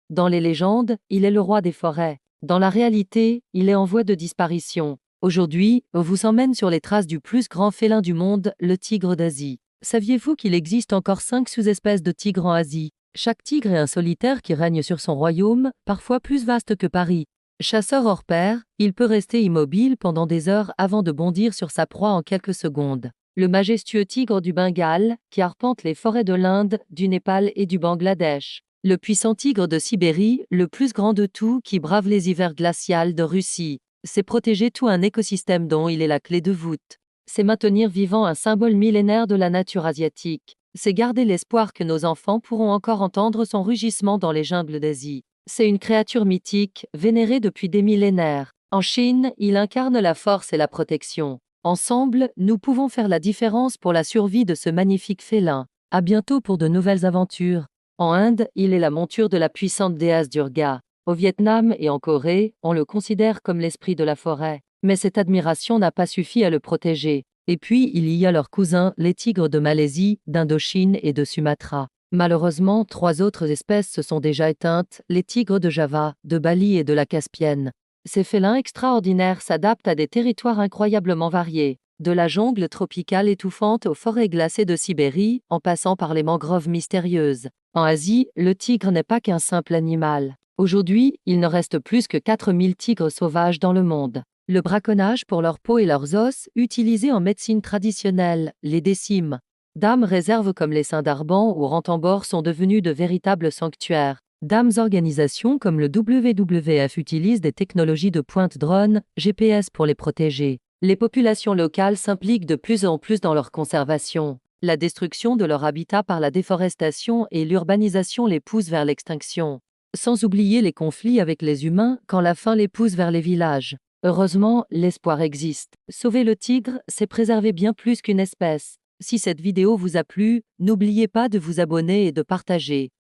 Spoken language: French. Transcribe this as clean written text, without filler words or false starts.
Dans les légendes, il est le roi des forêts. Dans la réalité, il est en voie de disparition. Aujourd'hui, on vous emmène sur les traces du plus grand félin du monde, le tigre d'Asie. Saviez-vous qu'il existe encore 5 sous-espèces de tigres en Asie? Chaque tigre est un solitaire qui règne sur son royaume, parfois plus vaste que Paris. Chasseur hors pair, il peut rester immobile pendant des heures avant de bondir sur sa proie en quelques secondes. Le majestueux tigre du Bengale, qui arpente les forêts de l'Inde, du Népal et du Bangladesh. Le puissant tigre de Sibérie, le plus grand de tous, qui brave les hivers glacials de Russie. C'est protéger tout un écosystème dont il est la clé de voûte. C'est maintenir vivant un symbole millénaire de la nature asiatique. C'est garder l'espoir que nos enfants pourront encore entendre son rugissement dans les jungles d'Asie. C'est une créature mythique, vénérée depuis des millénaires. En Chine, il incarne la force et la protection. Ensemble, nous pouvons faire la différence pour la survie de ce magnifique félin. À bientôt pour de nouvelles aventures. En Inde, il est la monture de la puissante déesse Durga. Au Vietnam et en Corée, on le considère comme l'esprit de la forêt. Mais cette admiration n'a pas suffi à le protéger. Et puis, il y a leurs cousins, les tigres de Malaisie, d'Indochine et de Sumatra. Malheureusement, 3 autres espèces se sont déjà éteintes, les tigres de Java, de Bali et de la Caspienne. Ces félins extraordinaires s'adaptent à des territoires incroyablement variés, de la jungle tropicale étouffante aux forêts glacées de Sibérie, en passant par les mangroves mystérieuses. En Asie, le tigre n'est pas qu'un simple animal. Aujourd'hui, il ne reste plus que 4000 tigres sauvages dans le monde. Le braconnage pour leur peau et leurs os, utilisés en médecine traditionnelle, les décimes. Dames réserves comme les Saints d'Arban ou Ranthambore sont devenus de véritables sanctuaires. Dames organisations comme le WWF utilisent des technologies de pointe drone, GPS pour les protéger. Les populations locales s'impliquent de plus en plus dans leur conservation. La destruction de leur habitat par la déforestation et l'urbanisation les pousse vers l'extinction. Sans oublier les conflits avec les humains quand la faim les pousse vers les villages. Heureusement, l'espoir existe. Sauver le tigre, c'est préserver bien plus qu'une espèce. Si cette vidéo vous a plu, n'oubliez pas de vous abonner et de partager.